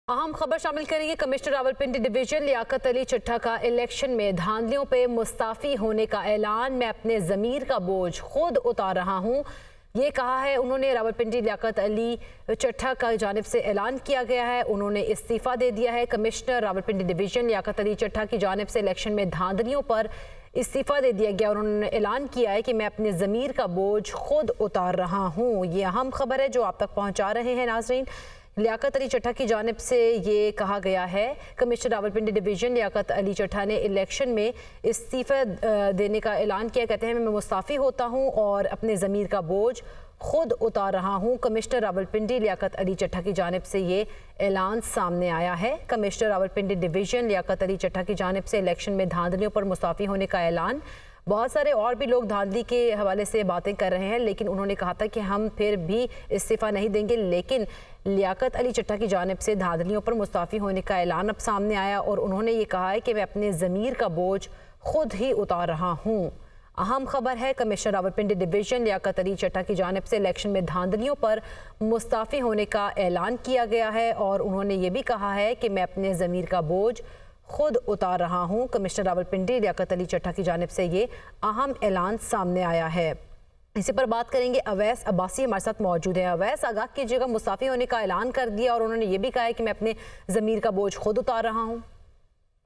अहम खबर शामिल करेंगे। कमिश्नर रावलपिंडी डिवीजन लियाकत अली चट्टा का इलेक्शन में धांधलियों पे मुस्ताफी होने का ऐलान। मैं अपने ज़मीर का बोझ खुद उतार रहा हूं, ये कहा है उन्होंने। रावलपिंडी लियाकत अली चट्टा का जानिब से ऐलान किया गया है, उन्होंने इस्तीफ़ा दे दिया है। कमिश्नर रावलपिंडी डिवीजन लियाकत अली चट्टा की जानिब से इलेक्शन में धांधलियों पर इस्तीफ़ा दे दिया गया और उन्होंने ऐलान किया है कि मैं अपने ज़मीर का बोझ खुद उतार रहा हूँ। ये अहम खबर है जो आप तक पहुँचा रहे हैं नाज़रीन। लियाकत अली चट्टा की जानिब से ये कहा गया है, कमिश्नर रावलपिंडी डिवीजन लियाकत अली चट्टा ने इलेक्शन में इस्तीफ़ा देने का ऐलान किया। कहते हैं मैं मुस्ताफ़ी होता हूँ और अपने ज़मीर का बोझ खुद उतार रहा हूँ। कमिश्नर रावलपिंडी लियाकत अली चट्टा की जानिब से ये ऐलान सामने आया है। कमिश्नर रावलपिंडी डिवीजन लियाकत अली चट्टा की जानिब से इलेक्शन में धांधलियों पर मुस्ताफ़ी होने का ऐलान। बहुत सारे और भी लोग धांधली के हवाले से बातें कर रहे हैं, लेकिन उन्होंने कहा था कि हम फिर भी इस्तीफ़ा नहीं देंगे। लेकिन लियाकत अली चट्टा की जानिब से धांधलियों पर मुस्ताफ़ी होने का ऐलान अब सामने आया और उन्होंने ये कहा है कि मैं अपने ज़मीर का बोझ खुद ही उतार रहा हूँ। अहम खबर है, कमिश्नर रावलपिंडी डिवीजन लियाकत अली चट्टा की जानिब से इलेक्शन में धांधलियों पर मुस्ताफ़ी होने का ऐलान किया गया है और उन्होंने ये भी कहा है कि मैं अपने ज़मीर का बोझ खुद उतार रहा हूं। कमिश्नर रावलपिंडी लियाकत अली चट्टा की जानिब से ये अहम ऐलान सामने आया है। इसी पर बात करेंगे। अवैस अब्बासी हमारे साथ मौजूद है। अवैस, आगाह कीजिएगा, मुस्ताफ़ी होने का ऐलान कर दिया और उन्होंने ये भी कहा है कि मैं अपने ज़मीर का बोझ खुद उतार रहा हूँ।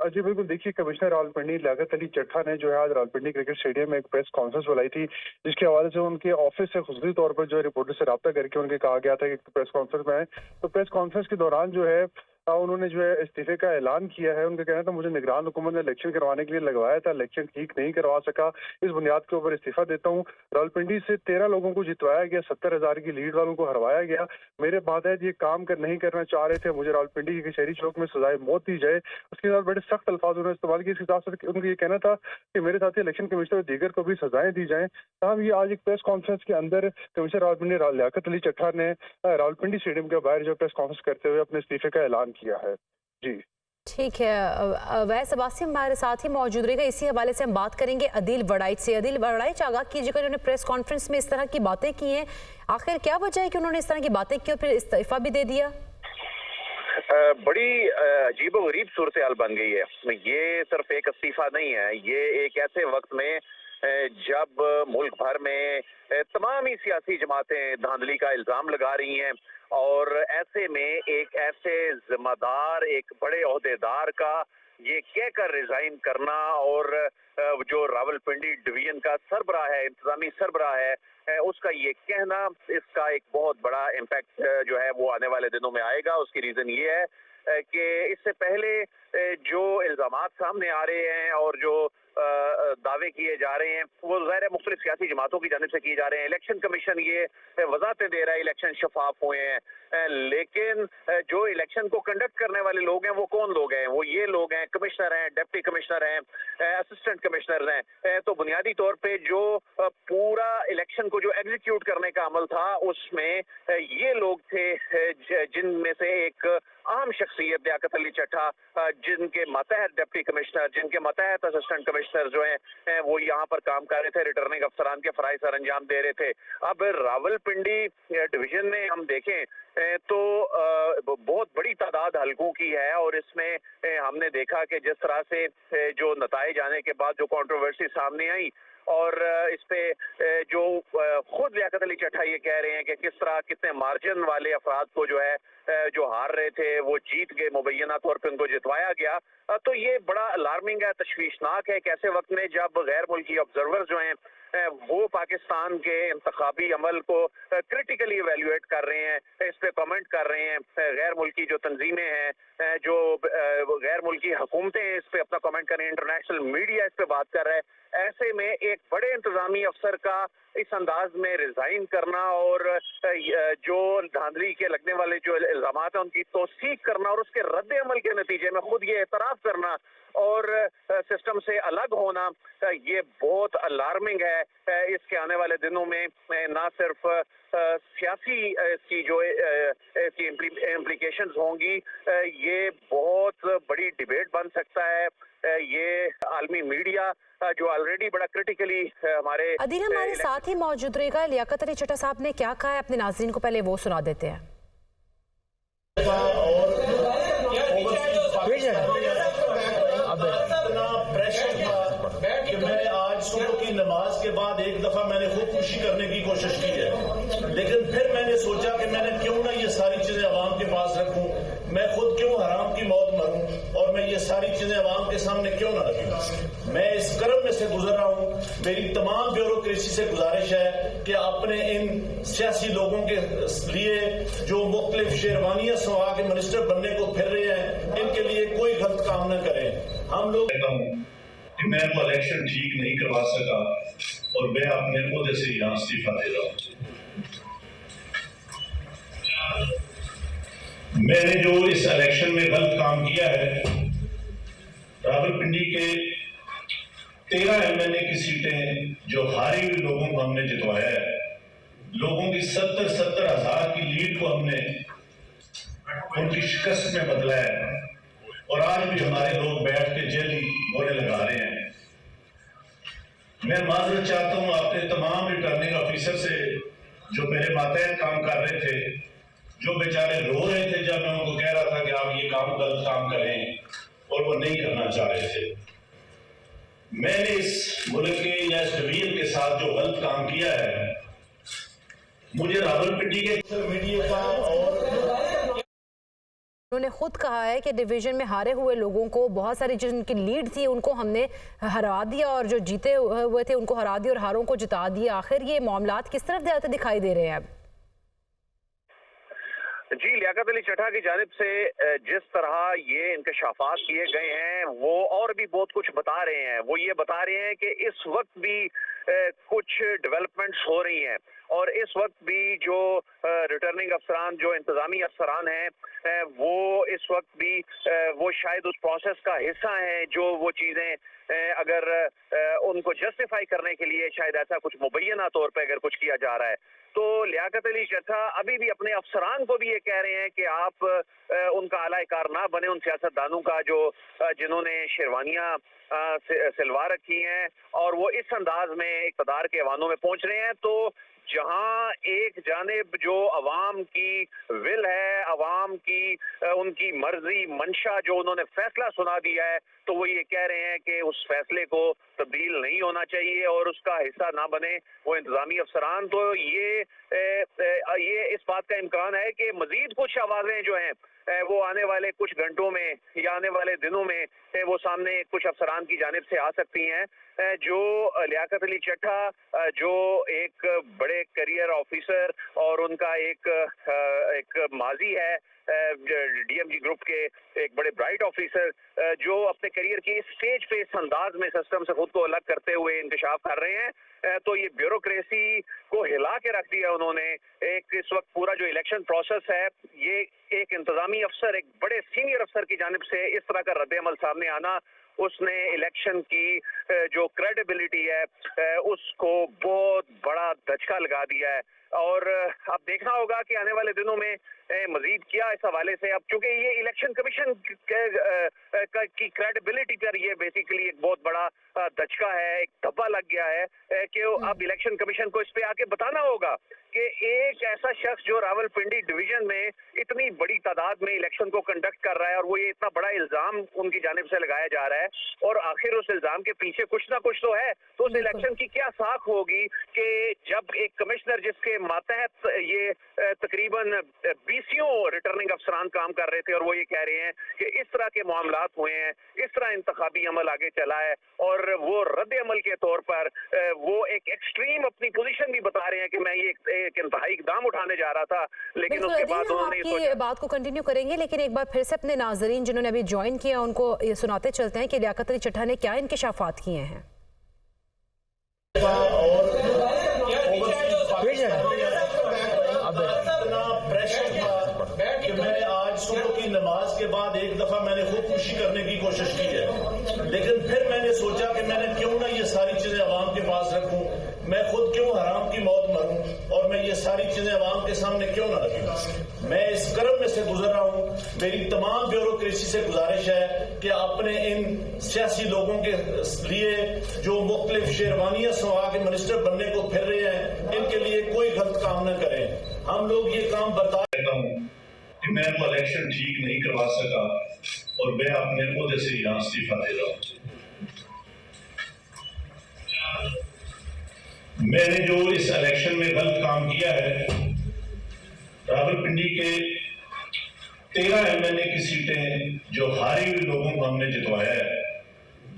जी बिल्कुल, देखिए कमिश्नर रावलपिंडी लियाकत अली चट्टा ने जो है आज रावलपिंडी क्रिकेट स्टेडियम में एक प्रेस कॉन्फ्रेंस बुलाई थी, जिसके हवाले से उनके ऑफिस से खुसूसी तौर पर जो है रिपोर्टर से रब्ता करके उनके कहा गया था कि प्रेस कॉन्फ्रेंस में आए। तो प्रेस कॉन्फ्रेंस के दौरान जो है उन्होंने जो है इस्तीफे का ऐलान किया है। उनका कहना था मुझे निगरान हुकूमत ने इलेक्शन करवाने के लिए लगवाया था, इलेक्शन ठीक नहीं करवा सका, इस बुनियाद के ऊपर इस्तीफा देता हूँ। रावलपिंडी से 13 लोगों को जितवाया गया, 70,000 की लीड वालों को हरवाया गया। मेरे मातहत ये काम नहीं करना चाह रहे थे, मुझे रावलपिंडी के कचहरी चौक में सजाए मौत दी जाए। उसके साथ बड़े सख्त अल्फाज उन्होंने इस्तेमाल किए। इसके साथ साथ उनका ये कहना था कि मेरे साथ इलेक्शन कमिश्नर दीगर को भी सजाएं दी जाएं। तमाम ये आज एक प्रेस कॉन्फ्रेंस के अंदर कमिश्नर रावलपिंडी लियाकत अली चट्टा ने रावलपिंडी स्टेडियम के बाहर जो प्रेस कॉन्फ्रेंस करते हुए अपने इस्तीफे का ऐलान किया है। जी ठीक है, अवैस अब्बासी हमारे साथ ही मौजूद रहेगा। इसी हवाले से हम बात करेंगे अदील वड़ाइच से। अदील वड़ाइच, आगाह कीजिएगा, उन्होंने प्रेस कॉन्फ्रेंस में इस तरह की बातें की हैं, आखिर क्या वजह है कि उन्होंने इस तरह की बातें की और फिर इस्तीफा भी दे दिया? बड़ी अजीबोगरीब सूरत हाल बन गई है। ये सिर्फ एक इस्तीफा नहीं है, ये एक ऐसे वक्त में जब मुल्क भर में तमाम ही सियासी जमातें धांधली का इल्जाम लगा रही हैं और ऐसे में एक ऐसे जिम्मेदार, एक बड़े ओहदेदार का ये कहकर रिजाइन करना और जो रावलपिंडी डिवीजन का सरबराह है, इंतजामी सरबराह है, उसका ये कहना, इसका एक बहुत बड़ा इम्पैक्ट जो है वो आने वाले दिनों में आएगा। उसकी रीजन ये है कि इससे पहले जो इल्जामात सामने आ रहे हैं और जो दावे किए जा रहे हैं वो ज़ाहिर है मुख्तलिफ सियासी जमातों की जानिब से किए जा रहे हैं। इलेक्शन कमीशन ये वजाहतें दे रहा है इलेक्शन शफाफ हुए हैं, लेकिन जो इलेक्शन को कंडक्ट करने वाले लोग हैं वो कौन लोग हैं? वो ये लोग हैं, कमिश्नर हैं, डिप्टी कमिश्नर हैं, असिस्टेंट कमिश्नर हैं। तो बुनियादी तौर पे जो पूरा इलेक्शन को जो एग्जीक्यूट करने का अमल था उसमें ये लोग थे, जिनमें से एक अहम शख्सियत लियाकत अली चट्टा, जिनके मतहत डिप्टी कमिश्नर, जिनके मतहत असिस्टेंट कमिश्नर जो हैं वो यहाँ पर काम कर रहे थे, रिटर्निंग अफसरान के फराइज सर अंजाम दे रहे थे। अब रावलपिंडी डिवीजन में हम देखें तो बहुत बड़ी तादाद हलकों की है और इसमें हमने देखा कि जिस तरह से जो नताइज आने के बाद जो कंट्रोवर्सी सामने आई और इस पे जो खुद लियाकत अली चट्टा ये कह रहे हैं कि किस तरह कितने मार्जिन वाले अफराद को जो है जो हार रहे थे वो जीत गए, मुबैना तौर पे उनको जितवाया गया। तो ये बड़ा अलार्मिंग है, तशवीशनाक है कि ऐसे वक्त में जब गैर मुल्की ऑब्जर्वर जो हैं वो पाकिस्तान के इंतखाबी अमल को क्रिटिकली इवेल्युएट कर रहे हैं, इस पे कमेंट कर रहे हैं, गैर मुल्की जो तंजीमें हैं, जो गैर मुल्की हुकूमतें इस पे अपना कमेंट कर रही हैं, इंटरनेशनल मीडिया इस पे बात कर रहा है। ऐसे में एक बड़े इंतजामी अफसर का इस अंदाज में रिजाइन करना और जो धांधली के लगने वाले जो इल्जामात हैं उनकी तौसीक करना और उसके रद्द अमल के नतीजे में खुद ये एतराफ़ करना और सिस्टम से अलग होना, ये बहुत अलार्मिंग है। इसके आने वाले दिनों में ना सिर्फ सियासी की जो इसकी इम्प्लीकेशंस होंगी, ये बहुत बड़ी डिबेट बन सकता है। ये आलमी मीडिया जो ऑलरेडी बड़ा क्रिटिकली हमारे अदील हमारे साथ ही मौजूद रहेगा। लियाकत अली चट्टा साहब ने क्या कहा है अपने नाज़रीन को, पहले वो सुना देते हैं। बाद एक दफा मैंने खुदकुशी करने की कोशिश की है, लेकिन फिर मैंने सोचा कि मैंने क्यों ना ये सारी चीजें अवाम के पास रखूं, मैं खुद क्यों हराम की मौत मरूं और मैं ये सारी चीजें अवाम के सामने क्यों ना रखूं। मैं इस कर्म में से गुजर रहा हूं। मेरी तमाम ब्यूरोक्रेसी से गुजारिश है कि अपने इन सियासी लोगों के लिए जो मुख्तलिफ शेरवानियां सवा के मिनिस्टर बनने को फिर रहे हैं, इनके लिए कोई गलत काम न करें। हम लोग कहता हूं कि मैं वो इलेक्शन ठीक नहीं करवा सका और मैं अपने ओहदे से यहाँ इस्तीफा दे रहा हूँ। मैंने जो इस इलेक्शन में गलत काम किया है, रावलपिंडी के 13 एमएलए की सीटें जो हारी हुई लोगों को हमने जितवाया है, लोगों की 70-70 हजार की लीड को हमने उनकी शिकस्त में बदला है और आज भी हमारे लोग बैठ के जेली बोले लगा रहे हैं। मैं माजरत चाहता हूं अपने तमाम रिटर्निंग ऑफिसर से जो मेरे मातहत काम कर रहे थे, जो बेचारे रो रहे थे जब मैं उनको कह रहा था कि आप ये काम गलत काम करें और वो नहीं करना चाह रहे थे। मैंने इस मुल्क के या इस डिवीजन के साथ जो गलत काम किया है, मुझे रावलपिंडी के मीडिया का और उन्होंने खुद कहा है कि डिवीजन में हारे हुए लोगों को बहुत सारी जिनकी लीड थी उनको हमने हरा दिया और जो जीते हुए थे उनको हरा दिया और हारों को जिता दिया। आखिर ये मामलात किस तरफ जाते दिखाई दे रहे हैं अब? जी, लियाकत अली चड्ढा की जानिब से जिस तरह ये इंकशाफात किए गए हैं वो और भी बहुत कुछ बता रहे हैं। वो ये बता रहे हैं कि इस वक्त भी कुछ डेवलपमेंट्स हो रही हैं और इस वक्त भी जो रिटर्निंग अफसरान, जो इंतजामी अफसरान हैं, वो इस वक्त भी वो शायद उस प्रोसेस का हिस्सा हैं जो वो चीज़ें अगर उनको जस्टिफाई करने के लिए शायद ऐसा कुछ मुबैना तौर पे अगर कुछ किया जा रहा है, तो लियाकत अली चड्ढा अभी भी अपने अफसरान को भी ये कह रहे हैं कि आप उनका आलाकार ना बने उन सियासतदानों का जो जिन्होंने शेरवानियां सिलवा रखी हैं और वो इस अंदाज में इक़्तिदार के ऐवानों में पहुंच रहे हैं। तो जहां एक जानिब जो अवाम की विल है, अवाम की उनकी मर्जी मंशा जो उन्होंने फैसला सुना दिया है, तो वो ये कह रहे हैं कि उस फैसले को तब्दील नहीं होना चाहिए और उसका हिस्सा ना बने वो इंतजामी अफसरान। तो ये इस बात का इम्कान है कि मजीद कुछ आवाजें जो हैं वो आने वाले कुछ घंटों में या आने वाले दिनों में वो सामने कुछ अफसरान की जानिब से आ सकती हैं। जो लियाकत अली चड्ढा जो एक बड़े करियर ऑफिसर और उनका एक माजी है डीएमजी ग्रुप के एक बड़े ब्राइट ऑफिसर जो अपने करियर की इस स्टेज पे इस अंदाज में सिस्टम से खुद को अलग करते हुए इंकशाफ कर रहे हैं, तो ये ब्यूरोक्रेसी को हिला के रख दिया उन्होंने। एक इस वक्त पूरा जो इलेक्शन प्रोसेस है, ये एक इंतजामी अफसर, एक बड़े सीनियर अफसर की जानिब से इस तरह का रद्द-ए-अमल सामने आना, उसने इलेक्शन की जो क्रेडिबिलिटी है उसको बहुत बड़ा धचका लगा दिया है। और अब देखना होगा कि आने वाले दिनों में मजीद क्या इस हवाले से, अब चूंकि ये इलेक्शन कमीशन की क्रेडिबिलिटी पर ये बेसिकली एक बहुत बड़ा धचका है, एक धब्बा लग गया है कि अब इलेक्शन कमीशन को इस पे आके बताना होगा कि एक ऐसा शख्स जो रावलपिंडी डिवीजन में इतनी बड़ी तादाद में इलेक्शन को कंडक्ट कर रहा है और वो ये इतना बड़ा इल्जाम उनकी जानिब से लगाया जा रहा है और आखिर उस इल्जाम के पीछे कुछ ना कुछ तो है, तो उस इलेक्शन की क्या साख होगी कि जब एक कमिश्नर जिसके मातहत ये तकरीबन 20 रिटर्निंग अफसरान काम कर रहे थे और वो ये कह रहे हैं कि इस तरह के मामलात हुए हैं, इस तरह इंतखाबी अमल आगे चला है और वो रद्द अमल के तौर पर वो एक एक्सट्रीम अपनी पोजीशन भी बता रहे हैं कि मैं ये एक इंतहाई इकदाम उठाने जा रहा था, लेकिन उसके बाद उन्होंने आपकी बात को कंटिन्यू करेंगे, लेकिन एक बार फिर से अपने नाजरीन जिन्होंने अभी ज्वाइन किया उनको ये सुनाते चलते हैं कि लियाकत अली चड्ढा ने क्या इंकशाफात किए हैं। मैंने आज सुबह की नमाज के बाद एक दफा मैंने खुदकुशी करने की कोशिश की है, लेकिन फिर मैंने सोचा कि मैंने क्यों ना ये सारी चीजें अवाम के पास रखूं, मैं खुद क्यों हराम की मौत मरूं और मैं ये सारी चीजें अवाम के सामने क्यों ना रखूं। मैं इस कर्म में से गुजर रहा हूं। मेरी तमाम ब्यूरोक्रेसी से गुजारिश है कि अपने इन सियासी लोगों के लिए जो मुख्तलिफ शेरवानियां सवा के मिनिस्टर बनने को फिर रहे हैं, इनके लिए कोई गलत काम न करें। हम लोग ये काम बर्दाश्त करता हूं कि मैं वो इलेक्शन ठीक नहीं करवा सका और मैं अपने ओहदे से यहाँ इस्तीफा दे रहा हूँ। मैंने जो इस इलेक्शन में गलत काम किया है, रावलपिंडी के 13 एमएनए की सीटें जो हारे हुए लोगों को हमने जितवाया है,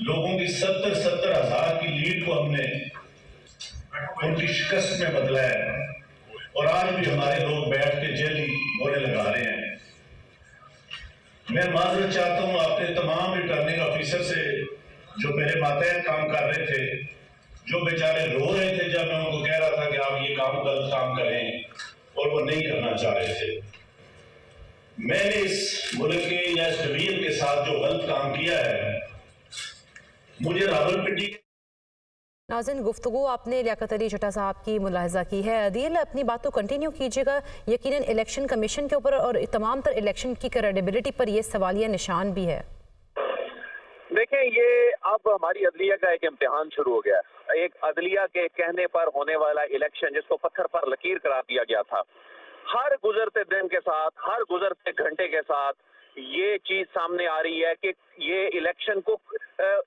लोगों की 70-70 हजार की लीड को हमने उनकी शिकस्त में बदला है और आज भी हमारे लोग बैठ के जेली बोले लगा रहे हैं। मैं माजरत चाहता हूं आपके तमाम रिटर्निंग ऑफिसर से जो मेरे मातहत काम कर रहे थे, जो बेचारे रो रहे थे जब मैं उनको कह रहा था कि आप ये काम गलत काम करें और वो नहीं करना चाह रहे थे। मैंने इस मुल्क के या इस डिवीजन के साथ जो गलत काम किया है, मुझे रावलपिंडी नाज़रीन, गुफ्तगू आपने लियाकत अली चट्टा साहब की मुलाहजा की है। अदील, अपनी बात तो कंटिन्यू कीजिएगा। यकीनन इलेक्शन कमीशन के ऊपर और तमाम तर इलेक्शन की क्रेडिबिलिटी पर ये सवालिया निशान भी है। देखें, ये अब हमारी अदलिया का एक इम्तिहान शुरू हो गया है। एक अदलिया के कहने पर होने वाला इलेक्शन जिसको पत्थर पर लकीर करार दिया गया था, हर गुजरते दिन के साथ, हर गुजरते घंटे के साथ ये चीज सामने आ रही है कि ये इलेक्शन को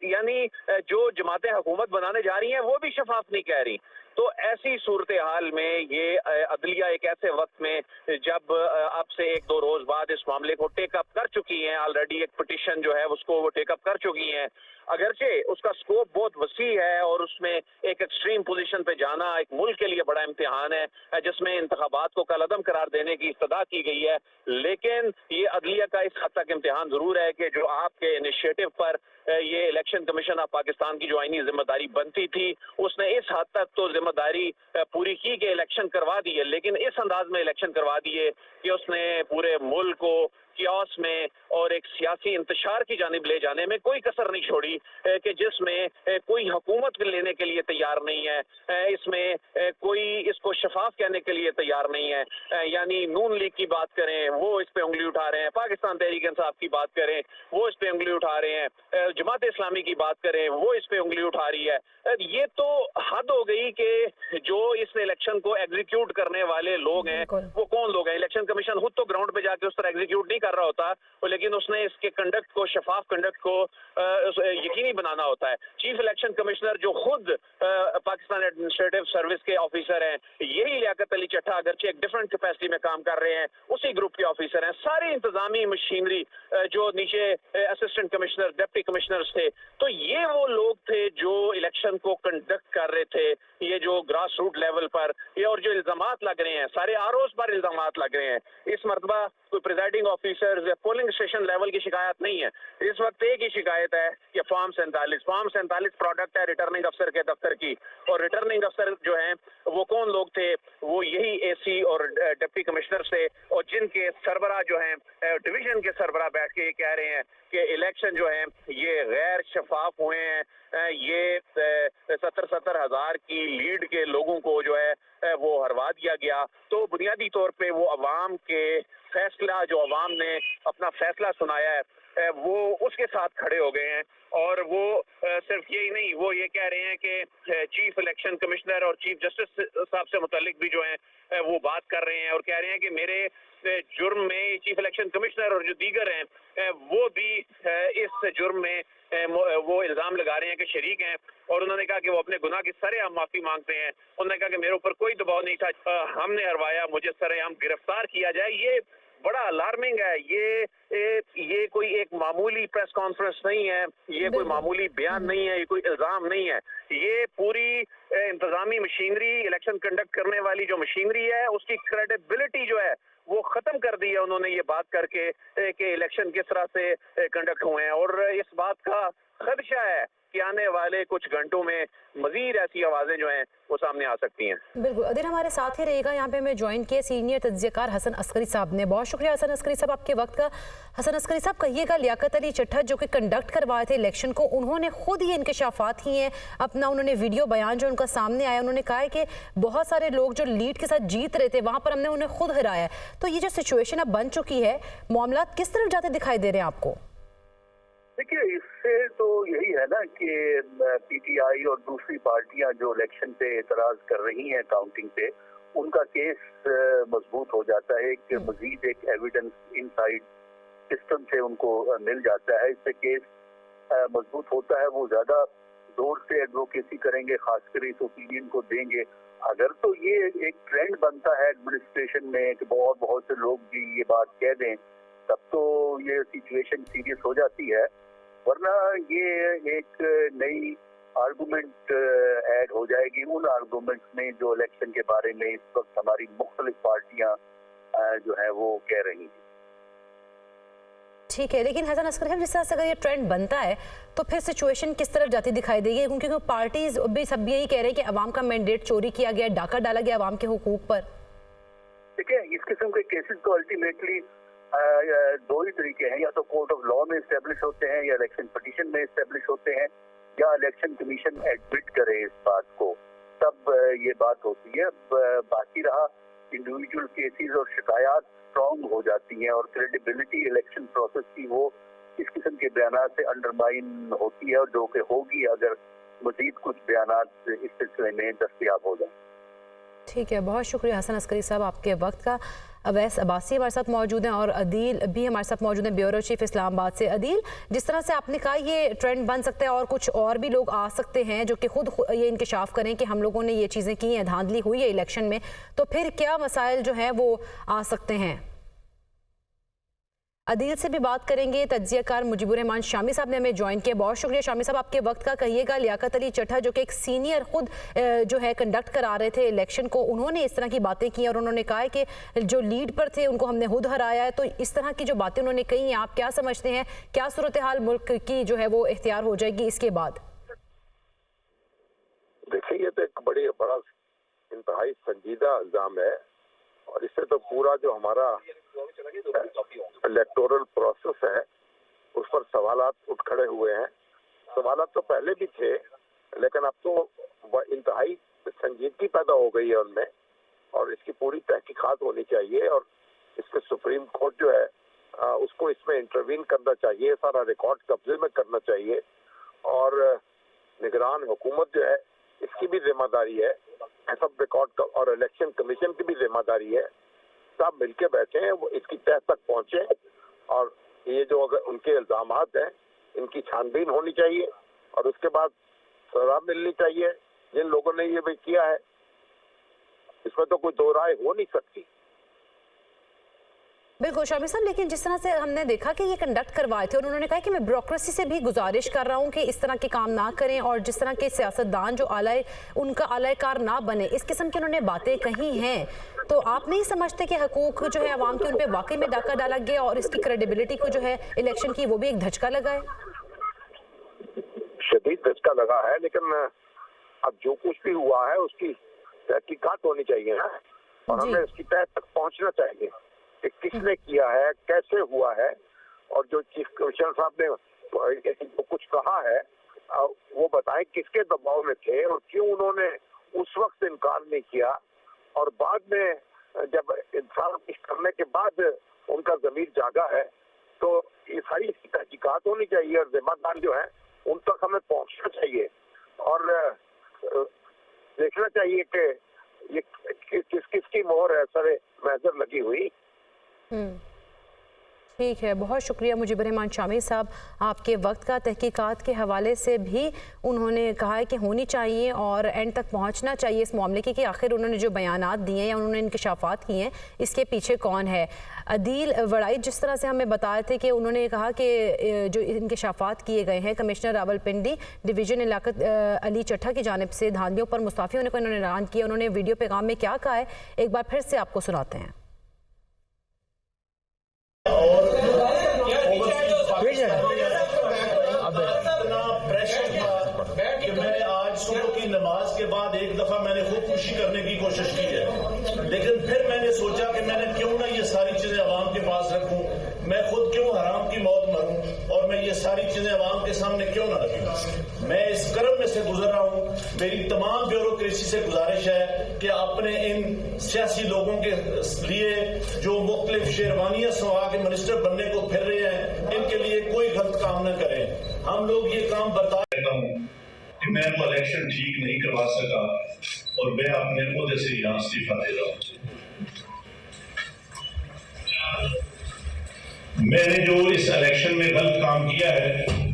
यानी जो जमातें हुकूमत बनाने जा रही हैं वो भी शफाफ नहीं कह रही। तो ऐसी सूरत हाल में ये अदलिया एक ऐसे वक्त में जब अब से 1-2 रोज बाद इस मामले को टेकअप कर चुकी हैं, ऑलरेडी एक पिटीशन जो है उसको वो टेकअप कर चुकी हैं, अगरचे उसका स्कोप बहुत वसी है और उसमें एक एक्सट्रीम पोजीशन पे जाना एक मुल्क के लिए बड़ा इम्तिहान है जिसमें इंतखाबात को कलअदम करार देने की इस्तदा की गई है। लेकिन ये अदलिया का इस हद तक इम्तिहान जरूर है कि जो आपके इनिशिएटिव पर ये इलेक्शन कमीशन ऑफ पाकिस्तान की जो आईनी जिम्मेदारी बनती थी, उसने इस हद तक तो जिम्मेदारी पूरी की कि इलेक्शन करवा दी है, लेकिन इस अंदाज में इलेक्शन करवा दिए कि उसने पूरे मुल्क को कियास में और एक सियासी इंतशार की जानिब ले जाने में कोई कसर नहीं छोड़ी कि जिसमें कोई हुकूमत लेने के लिए तैयार नहीं है, इसमें कोई इसको शफाफ कहने के लिए तैयार नहीं है। यानी नून लीग की बात करें वो इस पे उंगली उठा रहे हैं, पाकिस्तान तहरीक इंसाफ की बात करें वो इस पे उंगली उठा रहे हैं, जमात इस्लामी की बात करें वो इस पे उंगली उठा रही है। ये तो हद हो गई कि जो इस इलेक्शन को एग्जीक्यूट करने वाले लोग हैं वो कौन लोग हैं। इलेक्शन कमीशन खुद तो ग्राउंड पे जाके उस तरह एग्जीक्यूट नहीं कर रहा होता, लेकिन उसने इसके कंडक्ट को, शफाफ कंडक्ट को यकीनी बनाना होता है। चीफ इलेक्शन कमिश्नर जो खुद पाकिस्तान एडमिनिस्ट्रेटिव सर्विस के ऑफिसर हैं, यही लियाकत अली चट्टा अगरचे एक डिफरेंट कैपेसिटी में काम कर रहे हैं, उसी ग्रुप के ऑफिसर हैं। सारी इंतजामी मशीनरी जो नीचे असिस्टेंट कमिश्नर, डिप्टी कमिश्नर्स थे, तो ये वो लोग थे जो इलेक्शन को कंडक्ट कर रहे थे। ये जो ग्रास रूट लेवल पर ये और जो इल्जामात लग रहे हैं, सारे आरोज पर इल्जामात लग रहे हैं। इस मरतबा कोई प्रिजाइडिंग ऑफिसर्स या पोलिंग स्टेशन लेवल की शिकायत नहीं है। इस वक्त एक ही शिकायत है कि फॉर्म 47 प्रोडक्ट है रिटर्निंग अफसर के दफ्तर की, और रिटर्निंग अफसर जो हैं वो कौन लोग थे, वो यही एसी और डिप्टी कमिश्नर थे, और जिनके सरबरा जो हैं डिवीजन के सरबरा बैठ के ये कह रहे हैं कि इलेक्शन जो है ये गैर शफाफ हुए हैं। ये 70-70 हजार की लीड के लोगों को जो है वो हरवा दिया गया। तो बुनियादी तौर पे वो अवाम के फैसला, जो अवाम ने अपना फैसला सुनाया है, वो उसके साथ खड़े हो गए हैं। और वो सिर्फ यही नहीं, वो ये कह रहे हैं कि चीफ इलेक्शन कमिश्नर और चीफ जस्टिस साहब से मुतालिक भी जो है वो बात कर रहे हैं और कह रहे हैं कि मेरे जुर्म में चीफ इलेक्शन कमिश्नर और जो दीगर हैं वो भी इस जुर्म में वो इल्जाम लगा रहे हैं कि शरीक हैं। और उन्होंने कहा कि वो अपने गुनाह की सरेआम माफी मांगते हैं। उन्होंने कहा कि मेरे ऊपर कोई दबाव नहीं था, हमने हरवाया, मुझे सरेआम गिरफ्तार किया जाए। ये बड़ा अलार्मिंग है। ये कोई एक मामूली प्रेस कॉन्फ्रेंस नहीं है, ये कोई मामूली बयान नहीं है, ये कोई इल्जाम नहीं है। ये पूरी इंतजामी मशीनरी, इलेक्शन कंडक्ट करने वाली जो मशीनरी है, उसकी क्रेडिबिलिटी जो है वो खत्म कर दी है उन्होंने ये बात करके कि इलेक्शन किस तरह से कंडक्ट हुए हैं। और इस बात का खदशा है कि आने वाले कुछ घंटों में मजीद ऐसी आवाजें जो हैं वो सामने आ सकती हैं। बिल्कुल अदील, हमारे साथ ही रहेगा। यहाँ पे हमें ज्वाइन किया सीनियर तज्जियाकार हसन अस्करी साहब ने। बहुत शुक्रिया हसन अस्करी साहब आपके वक्त का। हसन अस्करी साहब, कहिएगा, लियाकत अली चट्टा जो कि कंडक्ट करवाए थे इलेक्शन को, उन्होंने खुद ये इंकशाफात ही हैं अपना, उन्होंने वीडियो बयान जो उनका सामने आया, उन्होंने कहा है कि बहुत सारे लोग जो लीड के साथ जीत रहे थे वहाँ पर हमने उन्हें खुद हराया। तो ये जो सिचुएशन अब बन चुकी है, मामला किस तरफ जाते दिखाई दे रहे हैं आपको? देखिए, इससे तो यही है ना कि पीटीआई और दूसरी पार्टियां जो इलेक्शन पे एतराज कर रही हैं काउंटिंग पे, उनका केस मजबूत हो जाता है कि मजीद एक एविडेंस इनसाइड सिस्टम से उनको मिल जाता है। इससे केस मजबूत होता है, वो ज्यादा जोर से एडवोकेसी करेंगे, खासकर इस ओपिनियन को देंगे। अगर तो ये एक ट्रेंड बनता है एडमिनिस्ट्रेशन में कि बहुत से लोग भी ये बात कह दें, तब तो ये सिचुएशन सीरियस हो जाती है। वरना ये एक नई आर्गुमेंट ऐड हो जाएगी उन आर्गुमेंट्स में जो इलेक्शन के बारे में इस वक्त हमारी मुख्तलिफ पार्टियां जो है वो कह रही हैं। ठीक है, लेकिन हसन अस्कर साहब, जिस तरह से अगर ये ट्रेंड बनता है तो फिर सिचुएशन किस तरफ जाती दिखाई देगी? क्योंकि पार्टीज भी सब यही कह रहे हैं कि अवाम का मैंडेट चोरी किया गया, डाका डाला गया अवाम के हुकूक पर। देखिए, इस किस्म के केसेस तो अल्टीमेटली दो ही तरीके हैं, या तो कोर्ट ऑफ लॉ में एस्टेब्लिश होते हैं या इलेक्शन पिटीशन में एस्टेब्लिश होते हैं, या इलेक्शन कमीशन एडमिट करे इस बात को, तब ये बात होती है। बाकी रहा इंडिविजुअल केसेस और शिकायत स्ट्रॉन्ग हो जाती हैं और क्रेडिबिलिटी इलेक्शन प्रोसेस की वो इस किस्म के बयान से अंडरमाइन होती है, और जो कि होगी अगर मजीद कुछ बयान इस सिलसिले में दस्तयाब हो जाए। ठीक है, बहुत शुक्रिया हसन अस्करी साहब आपके वक्त का। अवैस अब्बासी हमारे साथ मौजूद हैं और अदील भी हमारे साथ मौजूद हैं, ब्यूरो चीफ इस्लामाबाद से। अदील, जिस तरह से आपने कहा ये ट्रेंड बन सकता है और कुछ और भी लोग आ सकते हैं जो कि खुद ये इंकशाफ करें कि हम लोगों ने ये चीज़ें की हैं, धांधली हुई है इलेक्शन में, तो फिर क्या मसाइल जो हैं वो आ सकते हैं? अदील से भी बात करेंगे। तज्जियाकार मुजीबुर रहमान शामी साहब ने हमें ज्वाइन किया। बहुत शुक्रिया शामी साहब आपके वक्त का। कहिएगा, लियाकत अली चट्टा जो कि एक सीनियर खुद जो है कंडक्ट करा रहे थे इलेक्शन को, उन्होंने इस तरह की बातें की और उन्होंने कहा है कि जो लीड पर थे उनको हमने खुद हराया है। तो इस तरह की जो बातें उन्होंने कही हैं, आप क्या समझते हैं, क्या सूरत हाल मुल्क की जो है वो इख्तियार हो जाएगी इसके बाद? देखिए, ये तो एक बड़ा इंतहाई संजीदा इल्जाम है और इससे तो पूरा जो हमारा इलेक्टोरल प्रोसेस है उस पर सवालात उठ खड़े हुए हैं। सवालात तो पहले भी थे, लेकिन अब तो इंतहाई संजीदगी पैदा हो गई है उनमें, और इसकी पूरी तहकीकात होनी चाहिए और इसमें सुप्रीम कोर्ट जो है उसको इसमें इंटरवीन करना चाहिए, सारा रिकॉर्ड कब्जे में करना चाहिए, और निगरान हुकूमत जो है इसकी भी जिम्मेदारी है, सब रिकॉर्ड और इलेक्शन कमीशन की भी जिम्मेदारी है, सब मिलके बैठे हैं, वो इसकी तह तक पहुंचे और ये जो अगर उनके इल्जामात हैं इनकी छानबीन होनी चाहिए और उसके बाद सजा मिलनी चाहिए जिन लोगों ने ये भी किया है। इसमें तो कोई दो राय हो नहीं सकती। बिल्कुल शामी साहब, लेकिन जिस तरह से हमने देखा कि ये कंडक्ट करवाए थे और उन्होंने कहा कि मैं ब्यूरोक्रेसी से भी गुजारिश कर रहा हूँ कि इस तरह के काम ना करें और जिस तरह के सियासतदान जो उनका आलाकार ना बने, इस किस्म की उन्होंने बातें कही हैं, तो आप नहीं समझते कि हकूक जो है अवाम के उन पे वाकई में डाका डाला गया और इसकी क्रेडिबिलिटी को जो है इलेक्शन की वो भी एक धचका लगा है? शदीद धचका लगा है, लेकिन अब जो कुछ भी हुआ है उसकी तहकीकात होनी चाहिए ना, और हमें इसकी तह तक पहुंचना चाहिए कि किसने किया है, कैसे हुआ है, और जो चीफ कमिश्नर साहब ने जो कुछ कहा है वो बताएं किसके दबाव में थे और क्यों उन्होंने उस वक्त इनकार नहीं किया, और बाद में जब इंसान कुछ करने के बाद उनका ज़मीर जागा है, तो ये सारी तहकीकात होनी चाहिए और जिम्मेदार जो है उन तक हमें पहुंचना चाहिए और देखना चाहिए कि ये किस किसकी मोहर है सरे महजर लगी हुई। ठीक है, बहुत शुक्रिया मुजीबुर रहमान शामी साहब आपके वक्त का। तहकीकात के हवाले से भी उन्होंने कहा है कि होनी चाहिए और एंड तक पहुंचना चाहिए इस मामले की कि आखिर उन्होंने जो बयानात दिए हैं या उन्होंने इंकशाफात किए हैं इसके पीछे कौन है। अदील वड़ाई जिस तरह से हमें बताए थे कि उन्होंने कहा कि जो इंकशाफात किए गए हैं कमिश्नर रावलपिंडी डिवीज़न लियाकत अली चट्टा की जानिब से धांधलियों पर मुस्ताफ़ी होने को इन्होंने ऐलान किया। उन्होंने वीडियो पैगाम में क्या कहा है, एक बार फिर से आपको सुनाते हैं। मैंने आज सुबह की नमाज के बाद एक दफा मैंने खुदकुशी करने की कोशिश की है, लेकिन फिर मैंने सोचा कि मैंने क्यों ना ये सारी चीजें अवाम के पास रखूं, मैं खुद क्यों हराम की मौत मरूं और मैं ये सारी चीजें अवाम के सामने क्यों ना रखूं। मैं इस कर्म में से गुजर रहा हूं। मेरी तमाम ब्यूरोक्रेसी से गुजारिश है कि अपने इन सियासी लोगों के लिए जो मुख्तलिफ शेरवानियां सवा के मिनिस्टर बनने को फिर रहे हैं, इनके लिए कोई गलत काम न करें। हम लोग ये काम बता हूं कि मैं वो इलेक्शन ठीक नहीं करवा सका और मैं अपने ओहदे से यहाँ इस्तीफा दे रहा हूँ। मैंने जो इस इलेक्शन में गलत काम किया है